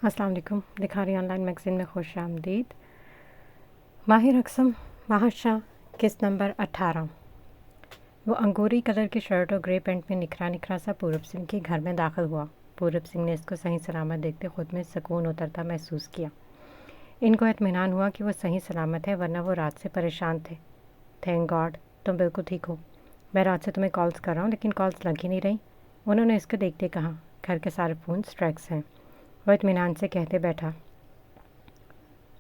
السلام علیکم۔ دکھاری on line magazine میں خوش آمدید۔ ماہر اقسم مہاشا کس نمبر 18۔ وہ انگوری کلر کی شرٹ اور گرے پینٹ میں نکھرا نکھرا سا پورب سنگھ کے گھر میں داخل ہوا۔ پورب سنگھ نے اس کو صحیح سلامت دیکھتے خود میں سکون اترتا محسوس کیا۔ ان کو اطمینان ہوا کہ وہ صحیح سلامت ہے، ورنہ وہ رات سے پریشان تھے۔ تھینک گاڈ تم بالکل ٹھیک ہو۔ میں رات سے تمہیں کالز کر رہا ہوں لیکن کالز لگ ہی نہیں رہی، انہوں نے اس کو دیکھتے کہا۔ گھر کے سارے فون اسٹریکس ہیں، وہ اطمینان سے کہتے بیٹھا۔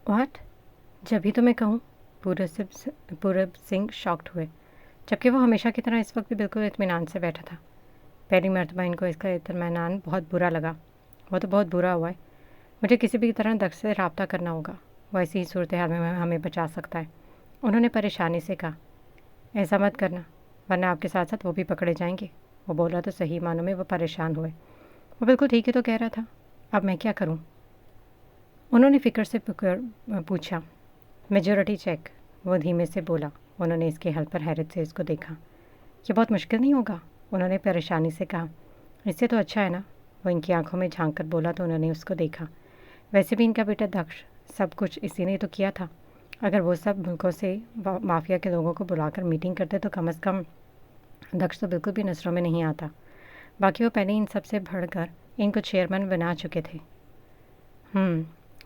واٹ؟ جب ہی تو میں کہوں۔ پورب سنگھ شاکڈ ہوئے، جبکہ وہ ہمیشہ کی طرح اس وقت بھی بالکل اطمینان سے بیٹھا تھا۔ پہلی مرتبہ ان کو اس کا اطمینان بہت برا لگا۔ وہ تو بہت برا ہوا ہے، مجھے کسی بھی طرح دکش سے رابطہ کرنا ہوگا، وہ ایسی ہی صورتحال میں ہمیں بچا سکتا ہے، انہوں نے پریشانی سے کہا۔ ایسا مت کرنا ورنہ آپ کے ساتھ ساتھ وہ بھی پکڑے جائیں گے، وہ بولا تو صحیح معنوں میں وہ پریشان ہوئے۔ وہ بالکل ٹھیک ہی تو کہہ رہا تھا، اب میں کیا کروں؟ انہوں نے فکر سے پوچھا۔ میجورٹی چیک، وہ دھیمے سے بولا۔ انہوں نے اس کے حل پر حیرت سے اس کو دیکھا۔ یہ بہت مشکل نہیں ہوگا، انہوں نے پریشانی سے کہا۔ اس سے تو اچھا ہے نا، وہ ان کی آنکھوں میں جھانک کر بولا تو انہوں نے اس کو دیکھا۔ ویسے بھی ان کا بیٹا دکش، سب کچھ اسی نے تو کیا تھا، اگر وہ سب ملکوں سے مافیا کے لوگوں کو بلا کر میٹنگ کرتے تو کم از کم دکش تو بالکل بھی نظروں میں نہیں آتا۔ باقی وہ پہلے ان سب سے بڑھ کر ان کو چیئرمین بنا چکے تھے۔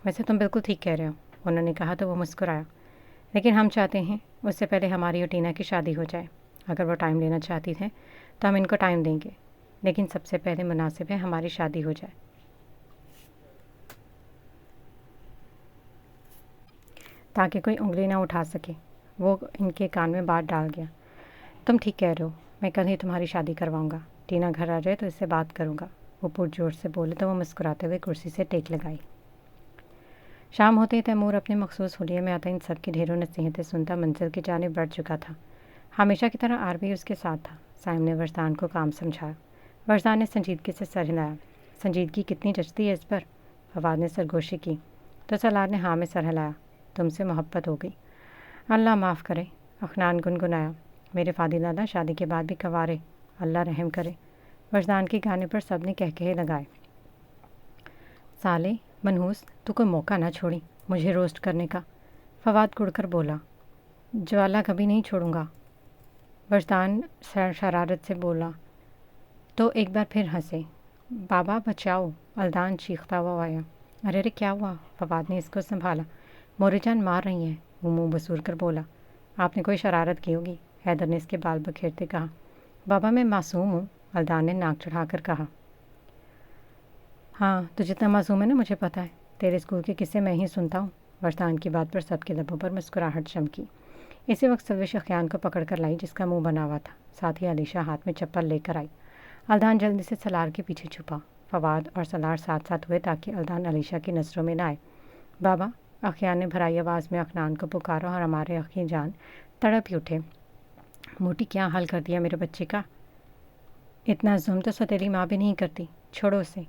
ویسے تم بالکل ٹھیک کہہ رہے ہو، انہوں نے کہا تو وہ مسکرایا۔ لیکن ہم چاہتے ہیں اس سے پہلے ہماری اور ٹینا کی شادی ہو جائے۔ اگر وہ ٹائم لینا چاہتی ہیں تو ہم ان کو ٹائم دیں گے، لیکن سب سے پہلے مناسب ہے ہماری شادی ہو جائے۔ تاکہ کوئی انگلی نہ اٹھا سکے، وہ ان کے کان میں بات ڈال گیا۔ تم ٹھیک کہہ رہے ہو، میں کل ہی تمہاری شادی کرواؤں گا، ٹینا گھر آ جائے تو اس سے بات کروں گا، وہ پرجوش سے بولے تو وہ مسکراتے ہوئے کرسی سے ٹیک لگائی۔ شام ہوتے ہی تیمور اپنے مخصوص حلیے میں آتا ان سب کی ڈھیروں نصیحتیں سنتا منزل کی جانب بڑھ چکا تھا۔ ہمیشہ کی طرح آر بھی اس کے ساتھ تھا۔ سائم نے ورزدان کو کام سمجھایا۔ ورزدان نے سنجیدگی سے سر ہلایا۔ سنجیدگی کتنی جچتی ہے اس پر؟ فواد نے سرگوشی کی تو سالار نے ہاں میں سر ہلایا۔ تم سے محبت ہو گئی۔ اللہ معاف کرے، افنان گنگنایا۔ میرے فادی دادا شادی کے بعد بھی کنوارے، اللہ رحم کرے۔ ورزدان کے گانے پر سب نے کہکہے لگائے۔ سالے منحوس، تو کوئی موقع نہ چھوڑی مجھے روسٹ کرنے کا، فواد کڑ کر بولا۔ جوالا کبھی نہیں چھوڑوں گا، ورزدان شرارت سے بولا تو ایک بار پھر ہنسے۔ بابا بچاؤ، الدان چیختا ہوا آیا۔ ارے رے کیا ہوا؟ فواد نے اس کو سنبھالا۔ موری جان مار رہی ہیں، وہ منہ بسور کر بولا۔ آپ نے کوئی شرارت کی ہوگی، حیدر نے اس کے بال بکھیرتے کہا۔ بابا میں معصوم ہوں، الدان نے ناک چڑھا کر کہا۔ ہاں تو جتنا معصوم ہے نا مجھے پتہ ہے، تیرے اسکول کے قصے میں ہی سنتا ہوں۔ ورزدان کی بات پر سب کے لبوں پر مسکراہٹ چمکی۔ اسی وقت سلوش اخیان کو پکڑ کر لائی جس کا منہ بنا ہوا تھا، ساتھ ہی علیشہ ہاتھ میں چپل لے کر آئی۔ الدان جلدی سے سالار کے پیچھے چھپا۔ فواد اور سالار ساتھ ساتھ ہوئے تاکہ الدان علیشہ کی نظروں میں نہ آئے۔ بابا، اخیان نے بھرائی آواز میں افنان کو پکارا اور ہمارے اخی جان تڑپ ہی اٹھے۔ موٹی کیا حال کر دیا میرے بچے کا، اتنا ظلم تو ستیری ماں بھی نہیں کرتی، چھوڑو اسے۔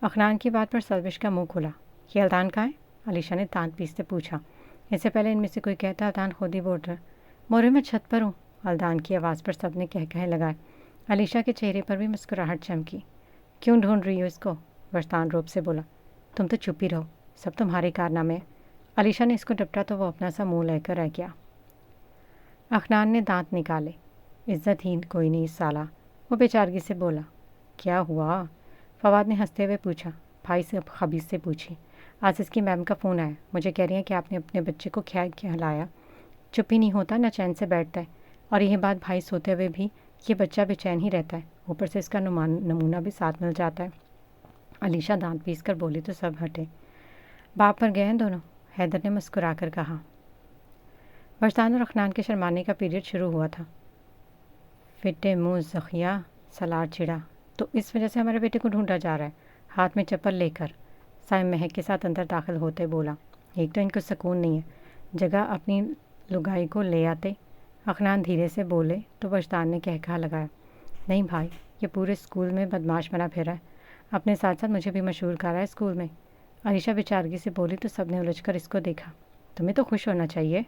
افنان کی بات پر سلوش کا منہ کھلا۔ یہ الدان کہاں ہے؟ علیشہ نے دانت پیستے پوچھا۔ اس سے پہلے ان میں سے کوئی کہتا الدان خود ہی بول رہا۔ مورے میں چھت پر ہوں، الدان کی آواز پر سب نے کہے لگائے۔ علیشہ کے چہرے پر بھی مسکراہٹ چمکی۔ کیوں ڈھونڈ رہی ہو اس کو؟ ورزدان روب سے بولا۔ تم تو چپ ہی رہو، سب تمہارے کارنامے ہیں۔ علیشہ نے اس کو ڈپٹا تو وہ اپنا سا منہ لے کر رہ گیا۔ افنان نے دانت نکالے۔ عزت ہی کوئی نہیں سالہ، وہ بیچارگی سے بولا۔ کیا ہوا؟ فواد نے ہنستے ہوئے پوچھا۔ بھائی سے خبیث سے پوچھی۔ آصف کی میم کا فون آیا، مجھے کہہ رہی ہیں کہ آپ نے اپنے بچے کو کھلایا، چپ ہی نہیں ہوتا، نہ چین سے بیٹھتا ہے، اور یہ بات بھائی سوتے ہوئے بھی یہ بچہ بے چین ہی رہتا ہے، اوپر سے اس کا نمونہ بھی ساتھ مل جاتا ہے۔ علیشہ دانت پیس کر بولی تو سب ہٹے۔ باپ پر گئے ہیں دونوں، حیدر نے مسکرا کر کہا۔ ورزدان اور افنان کے شرمانے کا پیریڈ شروع ہوا تھا۔ فٹے منہ زخیہ، سالار چڑا، تو اس وجہ سے ہمارے بیٹے کو ڈھونڈا جا رہا ہے، ہاتھ میں چپل لے کر، سائم مہک کے ساتھ اندر داخل ہوتے بولا۔ ایک تو ان کو سکون نہیں ہے، جگہ اپنی لگائی کو لے آتے۔ افنان دھیرے سے بولے تو ورزدان نے کہا لگایا۔ نہیں بھائی، یہ پورے اسکول میں بدماش بنا پھرا ہے، اپنے ساتھ ساتھ مجھے بھی مشہور کر رہا ہے اسکول میں۔ علیشہ بیچارگی سے بولی تو سب نے الجھ کر اس کو دیکھا۔ تمہیں تو خوش ہونا چاہیے،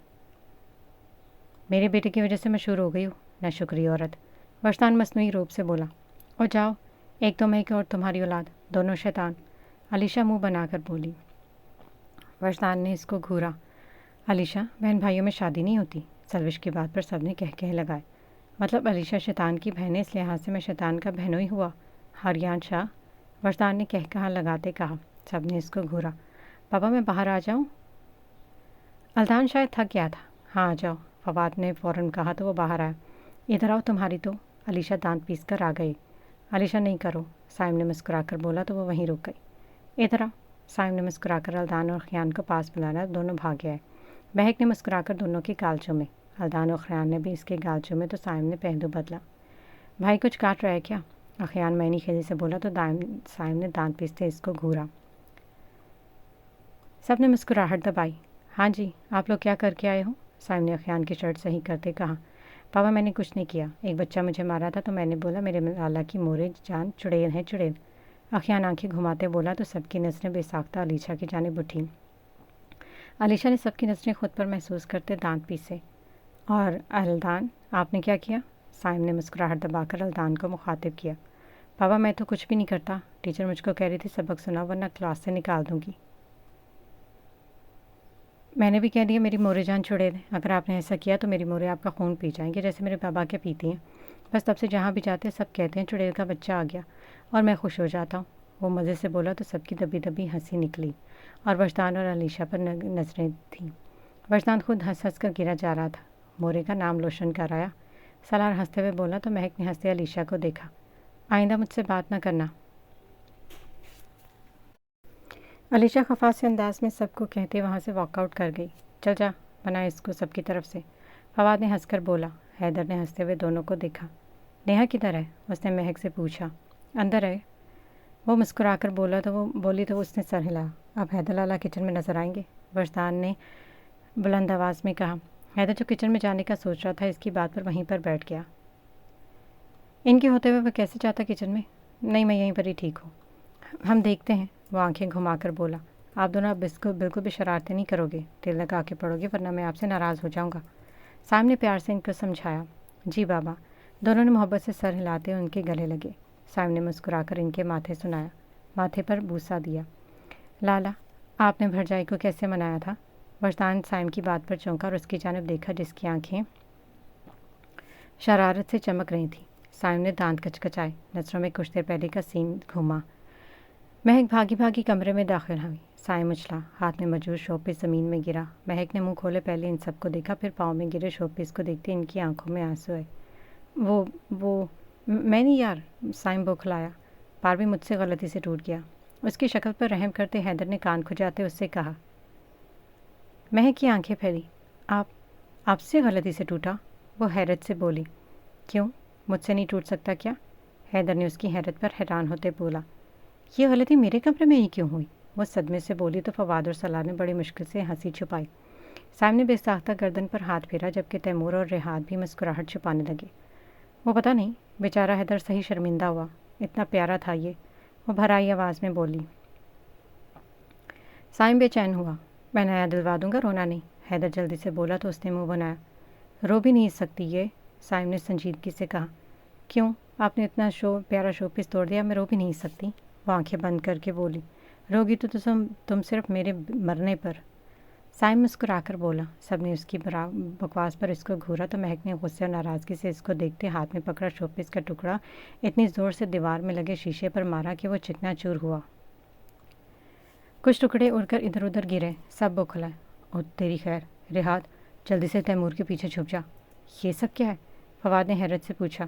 میرے بیٹے کی وجہ سے مشہور ہو گئی ہو، نہ شکری عورت، ورزدان مصنوعی روب سے بولا۔ اور جاؤ، ایک تو میں اور تمہاری اولاد، دونوں شیطان، علیشہ منہ بنا کر بولی۔ وجدان نے اس کو گھورا۔ علیشہ، بہن بھائیوں میں شادی نہیں ہوتی۔ سروش کی بات پر سب نے کہہ لگائے۔ مطلب علیشہ شیطان کی بہن ہے، اس لحاظ سے میں شیطان کا بہنوئی ہوا؟ ہریان شاہ، وجدان نے کہا لگاتے کہا۔ سب نے اس کو گھورا۔ پاپا میں باہر آ جاؤں؟ الدان شاید تھک گیا تھا۔ ہاں آ جاؤ، فواد نے فوراً کہا تو وہ باہر آیا۔ ادھر آؤ تمہاری تو۔ علیشہ دانت پیس کر آ گئی۔ علیشہ نہیں کرو، سائم نے مسکرا کر بولا تو وہ وہیں رک گئی۔ ادھر آؤ، سائم نے مسکرا کر الدان اور خیان کو پاس بلانا، دونوں بھاگے آئے۔ مہک نے مسکرا کر دونوں کے گال چومے۔ الدان اور خیان نے بھی اس کے گال چومے تو سائم نے پہلو بدلا۔ بھائی کچھ کاٹ رہا ہے کیا؟ خیان معنی خیزی سے بولا تو سائم نے دانت پیستے اس کو گھورا۔ سب نے مسکراہٹ دبائی۔ ہاں جی، آپ لوگ کیا کر کے آئے ہو؟ سائم نے خیان کی شرٹ صحیح کرتے کہا۔ پاپا میں نے کچھ نہیں کیا، ایک بچہ مجھے مارا تھا تو میں نے بولا میرے لالا کی مورے جان چڑیل ہے چڑیل۔ اخیان آنکھیں گھماتے بولا تو سب کی نظریں بے ساختہ علیشہ کی جانب اٹھیں۔ علیشہ نے سب کی نظریں خود پر محسوس کرتے دانت پیسے۔ اور الدان، آپ نے کیا کیا؟ سائم نے مسکراہٹ دبا کر الدان کو مخاطب کیا۔ پاپا میں تو کچھ بھی نہیں کرتا، ٹیچر مجھ کو کہہ رہی تھی سبق سنا ورنہ کلاس سے نکال دوں گی۔ میں نے بھی کہہ دیا میری مورے جان چھڑے دیں، اگر آپ نے ایسا کیا تو میری مورے آپ کا خون پی جائیں گے جیسے میرے بابا کے پیتی ہیں۔ بس تب سے جہاں بھی جاتے سب کہتے ہیں چڑیل کا بچہ آ گیا، اور میں خوش ہو جاتا ہوں۔ وہ مزے سے بولا تو سب کی دبی دبی ہنسی نکلی، اور وجدان اور علیشہ پر نظریں تھیں۔ وجدان خود ہنس ہنس کر گرا جا رہا تھا۔ مورے کا نام لوشن کر آیا، سالار ہنستے ہوئے بولا تو مہک نے ہنستے علیشہ کو دیکھا۔ آئندہ مجھ سے بات نہ کرنا۔ علیشہ خفا سے انداز میں سب کو کہتے وہاں سے واک آؤٹ کر گئی۔ چل جا، بنا اس کو سب کی طرف سے، فواد نے ہنس کر بولا۔ حیدر نے ہنستے ہوئے دونوں کو دیکھا۔ نیہا کدھر ہے؟ اس نے مہک سے پوچھا۔ اندر ہے، وہ مسکرا کر بولی تو اس نے سر ہلایا۔ اب حیدر لالا کچن میں نظر آئیں گے، وجدان نے بلند آواز میں کہا۔ حیدر جو کچن میں جانے کا سوچ رہا تھا اس کی بات پر وہیں پر بیٹھ گیا۔ ان کے ہوتے ہوئے وہ کیسے جاتا کچن میں؟ نہیں، میں یہیں پر ہی ٹھیک ہوں، ہم دیکھتے ہیں، وہ آنکھیں گھما کر بولا۔ آپ دونوں اب اس کو بالکل بھی شرارتیں نہیں کرو گے، دل لگا کے پڑھو گے ورنہ میں آپ سے ناراض ہو جاؤں گا۔ سائم نے پیار سے ان کو سمجھایا۔ جی بابا، دونوں نے محبت سے سر ہلاتے ان کے گلے لگے۔ سائم نے مسکرا کر ان کے ماتھے پر بوسہ دیا۔ لالا، آپ نے بھرجائی کو کیسے منایا تھا؟ وجدان سائم کی بات پر چونکا اور اس کی جانب دیکھا جس کی آنکھیں شرارت سے چمک رہی تھیں۔ سائم نے دانت کچکچائے، نظروں میں کچھ دیر پہلے کا سین گھوما۔ مہک بھاگی بھاگی کمرے میں داخل ہوئی۔ سائم اچھلا، ہاتھ میں موجود شو پیس زمین میں گرا۔ مہک نے منہ کھولے پہلے ان سب کو دیکھا، پھر پاؤں میں گرے شو پیس کو دیکھتے ان کی آنکھوں میں آنسو آئے۔ وہ میں نہیں یار، سائم بوکھلایا، پار بھی مجھ سے غلطی سے ٹوٹ گیا۔ اس کی شکل پر رحم کرتے حیدر نے کان کھجاتے اس سے کہا۔ مہک کی آنکھیں پھیلی۔ آپ سے غلطی سے ٹوٹا؟ وہ حیرت سے بولی۔ کیوں، مجھ سے نہیں ٹوٹ سکتا کیا؟ حیدر نے اس کی حیرت پر حیران ہوتے بولا۔ یہ غلطی میرے کمرے میں ہی کیوں ہوئی؟ وہ صدمے سے بولی تو فواد اور سالار نے بڑی مشکل سے ہنسی چھپائی۔ سائم نے بے ساختہ گردن پر ہاتھ پھیرا جبکہ تیمور اور ریحات بھی مسکراہٹ چھپانے لگے۔ وہ پتہ نہیں، بیچارہ حیدر صحیح شرمندہ ہوا، اتنا پیارا تھا یہ، وہ بھرائی آواز میں بولی۔ سائم بے چین ہوا۔ میں نیا دلوا دوں گا، رونا نہیں، حیدر جلدی سے بولا تو اس نے منہ بنایا۔ رو بھی نہیں سکتی یہ، سائم نے سنجیدگی سے کہا۔ کیوں، آپ نے اتنا پیارا شو پیس توڑ دیا، میں رو بھی نہیں سکتی؟ وہ آنکھیں بند کر کے بولی۔ روگی تو تم صرف میرے مرنے پر۔ سائم مسکرا کر بولا۔ سب نے اس کی بکواس پر اس کو گھورا تو مہک نے غصے اور ناراضگی سے اس کو دیکھتے ہاتھ میں پکڑا شو پیس کا ٹکڑا اتنی زور سے دیوار میں لگے شیشے پر مارا کہ وہ چکنا چور ہوا۔ کچھ ٹکڑے اڑ کر ادھر ادھر گرے، سب بوکھلائے۔ او تیری خیر، ریحات جلدی سے تیمور کے پیچھے چھپ جا۔ یہ سب کیا ہے؟ فواد نے حیرت سے پوچھا۔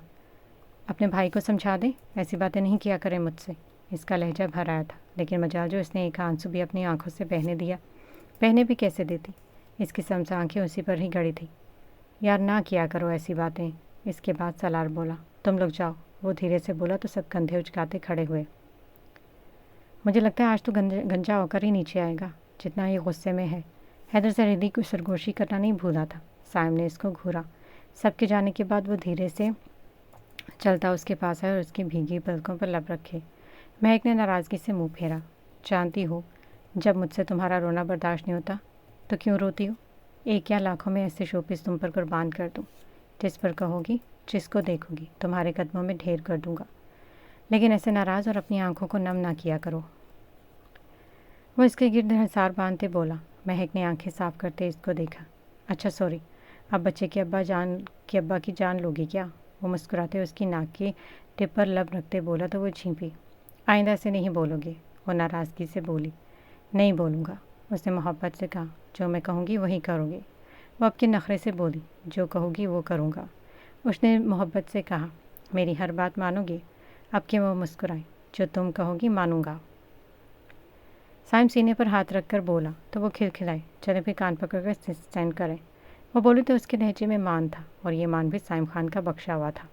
اپنے بھائی کو سمجھا دیں، ایسی باتیں نہیں کیا کریں مجھ سے۔ اس کا لہجہ بھر آیا تھا، لیکن مجال جو اس نے ایک آنسو بھی اپنی آنکھوں سے بہنے دیا، بہنے بھی کیسے دیتی، اس کی سمسا آنکھیں اسی پر ہی گڑی تھی۔ یار نہ کیا کرو ایسی باتیں۔ اس کے بعد سالار بولا۔ تم لوگ جاؤ، وہ دھیرے سے بولا تو سب کندھے اچکاتے کھڑے ہوئے۔ مجھے لگتا ہے آج تو گنجا ہو کر ہی نیچے آئے گا، جتنا یہ غصے میں ہے۔ حیدر زہریلی کو سرگوشی کرنا نہیں بھولا تھا۔ سائم نے اس کو گھورا۔ سب کے جانے کے بعد وہ دھیرے سے چلتا اس کے پاس آیا اور اس کی بھیگی پلکوں پر لب رکھے۔ مہک نے ناراضگی سے منہ پھیرا۔ جانتی ہو، جب مجھ سے تمہارا رونا برداشت نہیں ہوتا تو کیوں روتی ہو؟ ایک یا لاکھوں میں ایسے شو پیس تم پر قربان کر دوں، جس پر کہو گی، جس کو دیکھو گی، تمہارے قدموں میں ڈھیر کر دوں گا، لیکن ایسے ناراض اور اپنی آنکھوں کو نم نہ کیا کرو۔ وہ اس کے گرد حصار باندھتے بولا۔ مہک نے آنکھیں صاف کرتے اس کو دیکھا۔ اچھا سوری، اب بچے کے ابا کی جان لوگی کیا؟ وہ مسکراتے اس کی ناک کی ٹپ پر لب رکھتے بولا تو وہ چھینپی۔ آئندہ سے نہیں بولو گے؟ وہ ناراضگی سے بولی۔ نہیں بولوں گا، اس نے محبت سے کہا۔ جو میں کہوں گی وہی کرو گے۔ وہ اب کے نخرے سے بولی۔ جو کہو گی وہ کروں گا، اس نے محبت سے کہا۔ میری ہر بات مانو گے؟ اب کے وہ مسکرائی۔ جو تم کہو گی مانوں گا۔ سائم سینے پر ہاتھ رکھ کر بولا تو وہ کھلکھلائے۔ چلے پھر کان پکڑ کر اسٹینڈ کریں۔ وہ بولی تو اس کے لہجے میں مان تھا، اور یہ مان بھی سائم خان کا بخشا ہوا تھا۔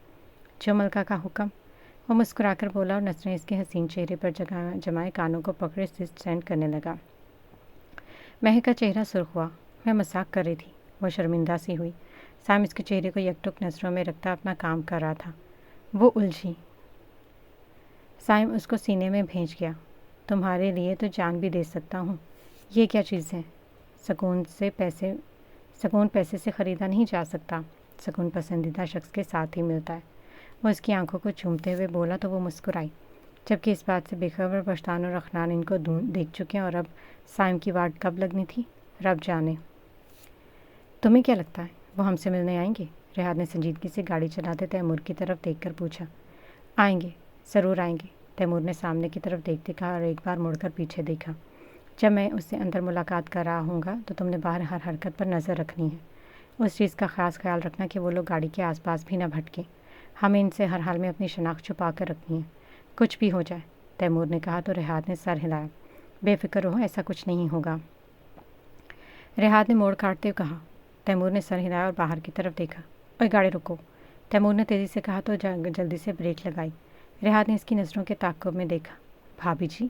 جو ملکہ کا حکم؟ وہ مسکرا کر بولا اور نظریں اس کے حسین چہرے پر جمائے کانوں کو پکڑے اسٹینڈ کرنے لگا۔ مہک کا چہرہ سرخ ہوا۔ میں مذاق کر رہی تھی، وہ شرمندہ سی ہوئی۔ سائم اس کے چہرے کو یکٹک نظروں میں رکھتا اپنا کام کر رہا تھا۔ وہ الجھی۔ سائم اس کو سینے میں بھینچ گیا۔ تمہارے لیے تو جان بھی دے سکتا ہوں۔ یہ کیا چیز ہے؟ سکون پیسے سے خریدا نہیں جا سکتا۔ سکون پسندیدہ شخص کے ساتھ ہی ملتا ہے۔ وہ اس کی آنکھوں کو چومتے ہوئے بولا تو وہ مسکرائی، جبکہ اس بات سے بے خبر بشتان اور رخنان ان کو دیکھ چکے اور اب سائم کی واٹ کب لگنی تھی رب جانے۔ تمہیں کیا لگتا ہے وہ ہم سے ملنے آئیں گے؟ ریحاد نے سنجیدگی سے گاڑی چلاتے تیمور کی طرف دیکھ کر پوچھا۔ آئیں گے، ضرور آئیں گے، تیمور نے سامنے کی طرف دیکھتے کہا اور ایک بار مڑ کر پیچھے دیکھا۔ جب میں اس سے اندر ملاقات کر رہا ہوں گا تو تم نے باہر ہر حرکت پر نظر رکھنی ہے۔ اس چیز کا خاص خیال رکھنا کہ وہ لوگ گاڑی کے آس پاس بھی نہ بھٹکیں۔ ہمیں ان سے ہر حال میں اپنی شناخت چھپا کر رکھنی ہے، کچھ بھی ہو جائے۔ تیمور نے کہا تو ریحاد نے سر ہلایا۔ بے فکر رہو، ایسا کچھ نہیں ہوگا، ریحاد نے موڑ کاٹتے ہوئے کہا۔ تیمور نے سر ہلایا اور باہر کی طرف دیکھا۔ اوے گاڑی رکو، تیمور نے تیزی سے کہا تو جلدی سے بریک لگائی۔ ریحاد نے اس کی نظروں کے تعاقب میں دیکھا۔ بھابھی جی،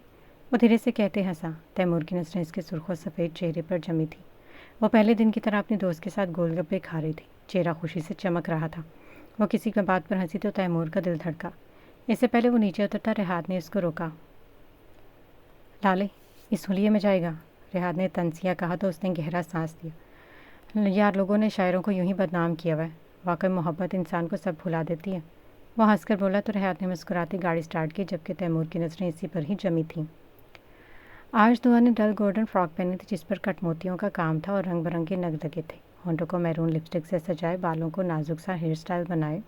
وہ دھیرے سے کہتے ہنسا۔ تیمور کی نظریں اس کے سرخ و سفید چہرے پر جمی تھی۔ وہ پہلے دن کی طرح اپنے دوست کے ساتھ گول گپے کھا رہی تھی، چہرہ خوشی سے چمک رہا تھا۔ وہ کسی کی بات پر ہنسی تو تیمور کا دل دھڑکا۔ اس سے پہلے وہ نیچے اترتا ریحاد نے اس کو روکا۔ لالے، اس ہولیے میں جائے گا؟ ریحاد نے تنزیہ کہا تو اس نے گہرا سانس لیا۔ یار، لوگوں نے شاعروں کو یوں ہی بدنام کیا ہوا ہے، واقعی محبت انسان کو سب بھلا دیتی ہے۔ وہ ہنس کر بولا تو ریحاد نے مسکراتی گاڑی سٹارٹ کی، جبکہ تیمور کی نظریں اسی پر ہی جمی تھیں۔ آج دعا نے ڈل گولڈن فراک پہنی تھی جس پر کٹ موتیوں کا کام تھا اور رنگ برنگے نگ لگے تھے۔ ہونٹوں کو میرون لپسٹک سے سجائے، بالوں کو نازک سا ہیئر سٹائل بنائے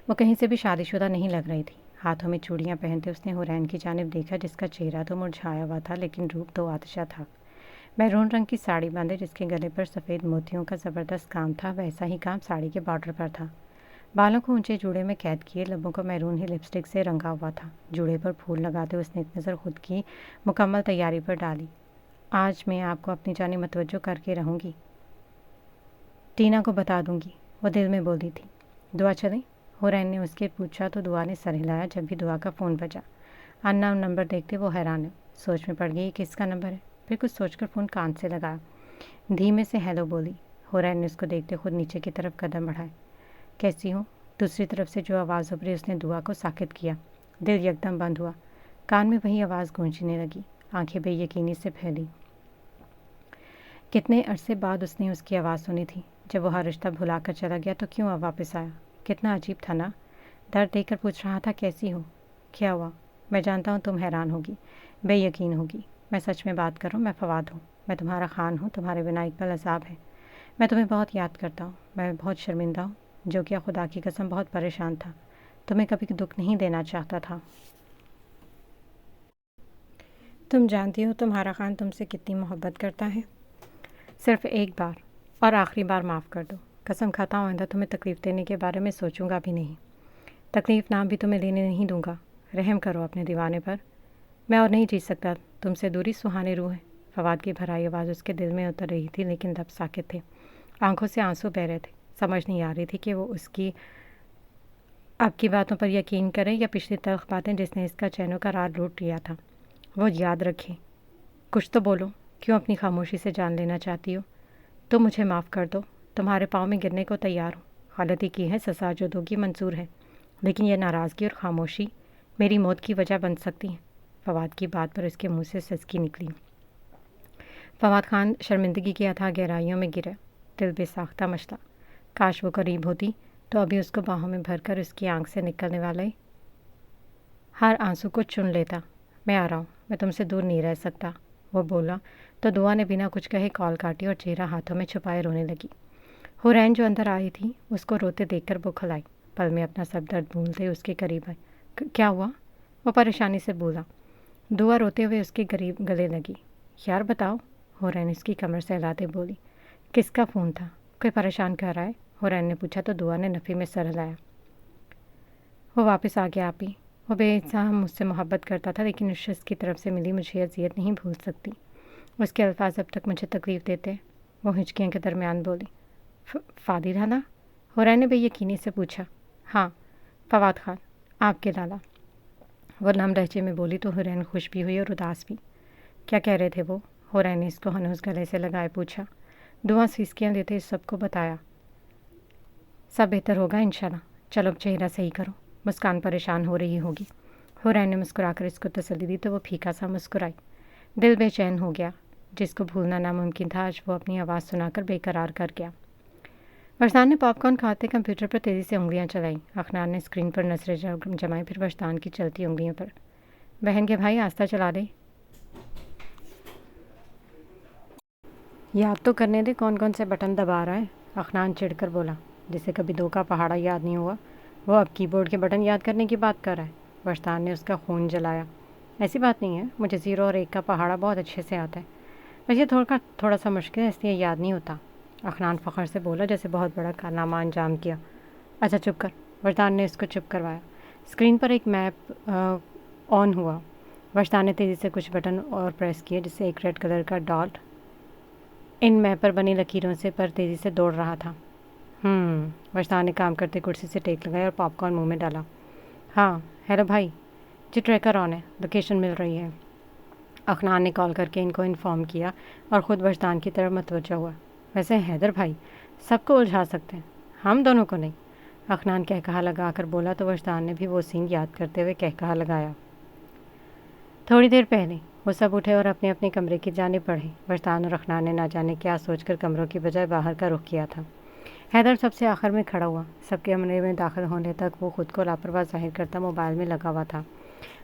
وہ کہیں سے بھی شادی شدہ نہیں لگ رہی تھی۔ ہاتھوں میں چوڑیاں پہنتے اس نے حورین کی جانب دیکھا، جس کا چہرہ تو مرجھایا ہوا تھا لیکن روپ تو آتشا تھا۔ میرون رنگ کی ساڑی باندھے جس کے گلے پر سفید موتیوں کا زبردست کام تھا، ویسا ہی کام ساڑی کے بارڈر پر تھا۔ بالوں کو اونچے جوڑے میں قید کیے، لبوں کو میرون ہی لپسٹک سے رنگا ہوا تھا۔ جوڑے پر پھول لگاتے اس نے ایک نظر خود کی مکمل تیاری پر ڈالی۔ آج میں آپ کو اپنی جانب متوجہ کر کے رہوں گی، ٹینا کو بتا دوں گی، وہ دل میں بولی تھی۔ دعا چلیں؟ حورین نے اس کے پوچھا تو دعا نے سر ہلایا۔ جب بھی دعا کا فون بجا، ان نون نمبر دیکھتے وہ حیران ہے، سوچ میں پڑ گئی کس کا نمبر ہے۔ پھر کچھ سوچ کر فون کان سے لگایا، دھیمے سے ہیلو بولی۔ حورین نے اس کو دیکھتے خود نیچے کی طرف قدم بڑھائے۔ کیسی ہوں؟ دوسری طرف سے جو آواز ابھری اس نے دعا کو ساکت کیا۔ دل یکدم بند ہوا، کان میں وہی آواز گونجنے لگی، آنکھیں بے یقینی سے پھیلی۔ کتنے عرصے بعد اس نے اس کی آواز سنی تھی۔ جب وہ ہر رشتہ بھلا کر چلا گیا تو کیوں اب واپس آیا؟ کتنا عجیب تھا نا۔ درد دیکھ کر پوچھ رہا تھا کیسی ہو؟ کیا ہوا؟ میں جانتا ہوں تم حیران ہوگی، بے یقین ہوگی، میں سچ میں بات کروں، میں فواد ہوں، میں تمہارا خان ہوں، تمہارے بنا اقبال عذاب ہے۔ میں تمہیں بہت یاد کرتا ہوں، میں بہت شرمندہ ہوں، جو کیا خدا کی قسم بہت پریشان تھا، تمہیں کبھی دکھ نہیں دینا چاہتا تھا۔ تم جانتی ہو تمہارا خان تم سے کتنی محبت کرتا ہے؟ صرف ایک بار اور آخری بار معاف کر دو، قسم کھاتا ہوں آئندہ تمہیں تکلیف دینے کے بارے میں سوچوں گا بھی نہیں، تکلیف نام بھی تمہیں لینے نہیں دوں گا، رحم کرو اپنے دیوانے پر، میں اور نہیں جی سکتا، تم سے دوری سہانے روح ہے۔ فواد کی بھرائی آواز اس کے دل میں اتر رہی تھی لیکن لب ساکت تھے، آنکھوں سے آنسو بہہ رہے تھے۔ سمجھ نہیں آ رہی تھی کہ وہ اس کی اب کی باتوں پر یقین کرے یا پچھلی تلخ باتیں جس نے اس کا چین و قرار لوٹ لیا تھا وہ یاد رکھے۔ کچھ تو بولو، کیوں اپنی خاموشی سے جان لینا چاہتی ہو؟ تم مجھے معاف کر دو، تمہارے پاؤں میں گرنے کو تیار ہوں، غلطی کی ہے، سزا جو دو کی منظور ہے، لیکن یہ ناراضگی اور خاموشی میری موت کی وجہ بن سکتی ہیں۔ فواد کی بات پر اس کے منہ سے سسکی نکلی۔ فواد خان شرمندگی کی اتھاہ گہرائیوں میں گرا، دل بے ساختہ مچلا۔ کاش وہ قریب ہوتی تو ابھی اس کو باہوں میں بھر کر اس کی آنکھ سے نکلنے والے ہر آنسو کو چن لیتا۔ میں آ رہا ہوں، میں تم سے دور نہیں رہ سکتا، وہ بولا تو دعا نے بنا کچھ کہے کال کاٹی اور چہرہ ہاتھوں میں چھپائے رونے لگی۔ حورین جو اندر آئی تھی اس کو روتے دیکھ کر بکھل آئی، پل میں اپنا سب درد بھولتے اس کے قریب آئی۔ کیا ہوا؟ وہ پریشانی سے بولا۔ دعا روتے ہوئے اس کے قریب گلے لگی۔ یار بتاؤ، حورین اس کی کمر سے ہلاتے بولی۔ کس کا فون تھا؟ کوئی پریشان کر رہا ہے؟ حورین نے پوچھا تو دعا نے نفی میں سر ہلایا۔ وہ واپس آ گیا آپ ہی۔ وہ بے انتہا مجھ سے محبت کرتا تھا، لیکن اس شخص کی طرف سے ملی مجھے اذیت نہیں بھول سکتی۔ اس کے الفاظ اب تک مجھے تکلیف دیتے۔ وہ ہچکیوں کے درمیان بولی۔ فادی لالا؟ حورین نے بے یقینی سے پوچھا۔ ہاں، فواد خان، آپ کے لالا، وہ نم لہجے میں بولی تو حورین خوش بھی ہوئی اور اداس بھی۔ کیا کہہ رہے تھے وہ؟ حورین نے اس کو ہنوز گلے سے لگائے پوچھا۔ دعا سیسکیاں لیتے اس سب کو بتایا۔ سب بہتر ہوگا انشاءاللہ، چلو چہرہ صحیح کرو، مسکان پریشان ہو رہی ہوگی۔ حورین نے مسکرا کر اس کو تسلی دی تو وہ پھیکا سا مسکرائی۔ دل بے چین ہو گیا، جس کو بھولنا ناممکن تھا آج وہ اپنی آواز سنا کر بے قرار کر گیا۔ وجدان نے پاپ کارن کھاتے کمپیوٹر پر تیزی سے انگلیاں چلائیں۔ اخنان نے اسکرین پر نظریں جمائیں، پھر وجدان کی چلتی انگلیوں پر۔ بہن کے بھائی آہستہ چلا دے، یاد تو کرنے دے کون کون سے بٹن دبا رہا ہے، اخنان چڑھ کر بولا۔ جسے کبھی 2 کا پہاڑا یاد نہیں ہوا وہ اب کی بورڈ کے بٹن یاد کرنے کی بات کر رہا ہے۔ وجدان نے اس کا خون جلایا۔ ایسی بات نہیں ہے، مجھے 0 اور 1 کا پہاڑا بہت اچھے سے آتا ہے، بس یہ تھوڑا سا مشکل ہے اس لیے یاد نہیں ہوتا، اخنان فخر سے بولا جیسے بہت بڑا کارنامہ انجام کیا۔ اچھا چپ کر، وجدان نے اس کو چپ کروایا۔ اسکرین پر ایک میپ آن ہوا۔ وجدان نے تیزی سے کچھ بٹن اور پریس کیے جس سے ایک ریڈ کلر کا ڈاٹ ان میپ پر بنی لکیروں سے پر تیزی سے دوڑ رہا تھا۔ وجدان نے کام کرتے کرسی سے ٹیک لگایا اور پاپ کارن منہ میں ڈالا۔ ہاں ہیلو بھائی، جی ٹریکر آن ہے، لوکیشن مل رہی ہے۔ اخنان نے کال کر کے ان کو انفارم کیا اور خود وجدان کی طرف متوجہ ہوا۔ ویسے حیدر بھائی سب کو الجھا سکتے ہیں، ہم دونوں کو نہیں، اخنان کہا لگا کر بولا تو وجدان نے بھی وہ سین یاد کرتے ہوئے کہا لگایا۔ تھوڑی دیر پہلے وہ سب اٹھے اور اپنے اپنے کمرے کی جانب بڑھے۔ وجدان اور اخنان نے نہ جانے کیا سوچ کر کمروں کی بجائے باہر کا رخ کیا تھا۔ حیدر سب سے آخر میں کھڑا ہوا۔ سب کے کمرے میں داخل ہونے تک وہ خود کو لاپرواہ ظاہر کرتا موبائل میں لگا ہوا تھا،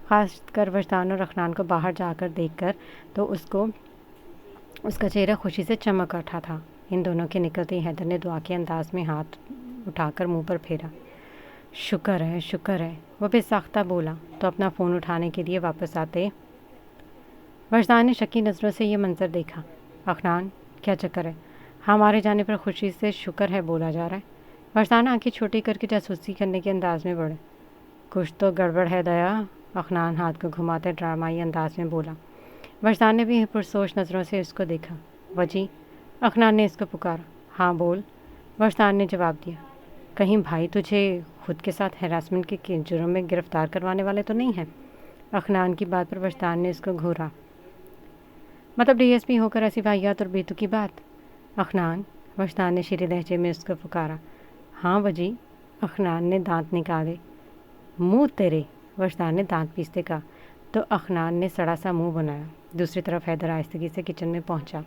خاص کر وجدان اور اخنان کو باہر جا کر دیکھ کر تو اس کا چہرہ خوشی سے چمک اٹھا تھا۔ ان دونوں کے نکلتے ہی حیدر نے دعا کے انداز میں ہاتھ اٹھا کر منہ پر پھیرا۔ شکر ہے شکر ہے، وہ بے ساختہ بولا تو اپنا فون اٹھانے کے لیے واپس آتے وجدان نے شکی نظروں سے یہ منظر دیکھا۔ اخنان کیا چکر ہے؟ ہمارے جانے پر خوشی سے شکر ہے بولا جا رہا ہے۔ وجدان آنکھیں چھوٹی کر کے جاسوسی کرنے کے انداز میں بڑھے۔ کچھ تو گڑبڑ ہے دیا، اخنان ہاتھ کو گھماتے ڈرامائی انداز میں بولا۔ وجدان نے بھی پرسوچ نظروں سے اس کو دیکھا۔ وجی، اخنان نے اس کو پکارا۔ ہاں بول، وجدان نے جواب دیا۔ کہیں بھائی تجھے خود کے ساتھ ہراسمنٹ کے جرم میں گرفتار کروانے والے تو نہیں ہیں؟ اخنان کی بات پر وجدان نے اس کو گھورا۔ مطلب ڈی ایس پی ہو کر ایسی واحیات اور بیتو کی بات؟ اخنان، وجدان نے شیریں لہجے میں اس کو پکارا۔ ہاں وجی، اخنان نے دانت نکالے۔ منہ تیرے، وجدان نے دانت پیستے کہا تو اخنان نے سڑا سا منہ بنایا۔ دوسری طرف حیدر آہستگی سے کچن میں پہنچا۔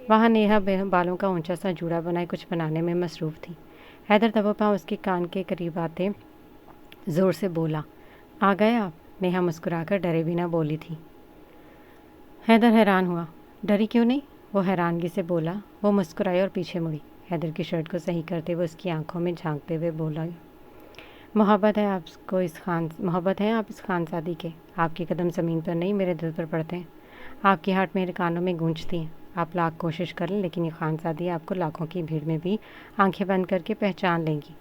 وہاں نیہا بالوں کا اونچا سا جوڑا بنائے کچھ بنانے میں مصروف تھی۔ حیدر دبو پاؤں اس کے کان کے قریب آتے زور سے بولا۔ آ گئے آپ؟ نیہا مسکرا کر ڈرے بھی نہ بولی تھی۔ حیدر حیران ہوا۔ ڈری کیوں نہیں؟ وہ حیرانگی سے بولا۔ وہ مسکرائی اور پیچھے مڑی۔ حیدر کی شرٹ کو صحیح کرتے ہوئے اس کی آنکھوں میں جھانکتے ہوئے بولا۔ محبت ہے آپ اس خانزادی کے، آپ کے قدم زمین پر نہیں میرے دل پر پڑتے ہیں، آپ کی ہارٹ میرے کانوں میں گونجتی ہیں۔ آپ لاکھ کوشش کر لیں لیکن یہ خانزادی آپ کو لاکھوں کی بھیڑ میں بھی آنکھیں بند کر کے پہچان لیں گی،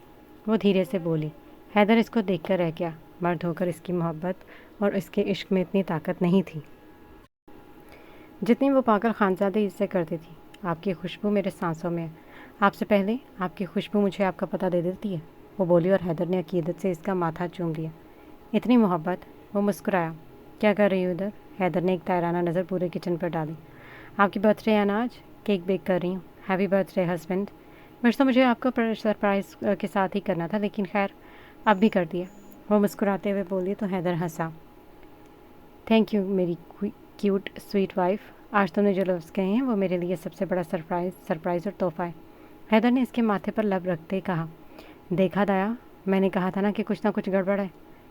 وہ دھیرے سے بولی۔ حیدر اس کو دیکھ کر رہ گیا۔ مرد ہو کر اس کی محبت اور اس کے عشق میں اتنی طاقت نہیں تھی جتنی وہ پاگل خانزادی اس سے کرتی تھی۔ آپ کی خوشبو میرے سانسوں میں ہے، آپ سے پہلے آپ کی خوشبو مجھے آپ کا پتہ دے دیتی ہے، وہ بولی اور حیدر نے عقیدت سے اس کا ماتھا چوم لیا۔ اتنی محبت؟ وہ مسکرایا۔ کیا کر رہی ہوں ادھر؟ حیدر نے ایک تائرانہ نظر پورے کچن پر ڈالی۔ آپ کی برتھ ڈے ہے نا آج، کیک بیک کر رہی ہوں، ہیپی برتھ ڈے ہسبینڈ۔ ویسے تو مجھے آپ کو سرپرائز کے ساتھ ہی کرنا تھا لیکن خیر اب بھی کر دیا، وہ مسکراتے ہوئے بولی تو حیدر ہنسا۔ تھینک یو میری کیوٹ سویٹ وائف، آج تم نے جو لفظ کہے ہیں وہ میرے لیے سب سے بڑا سرپرائز اور تحفہ ہے، حیدر نے اس کے ماتھے پر لب رکھتے کہا۔ دیکھا دایا، میں نے کہا تھا نا کہ کچھ نہ کچھ گڑبڑ ہے،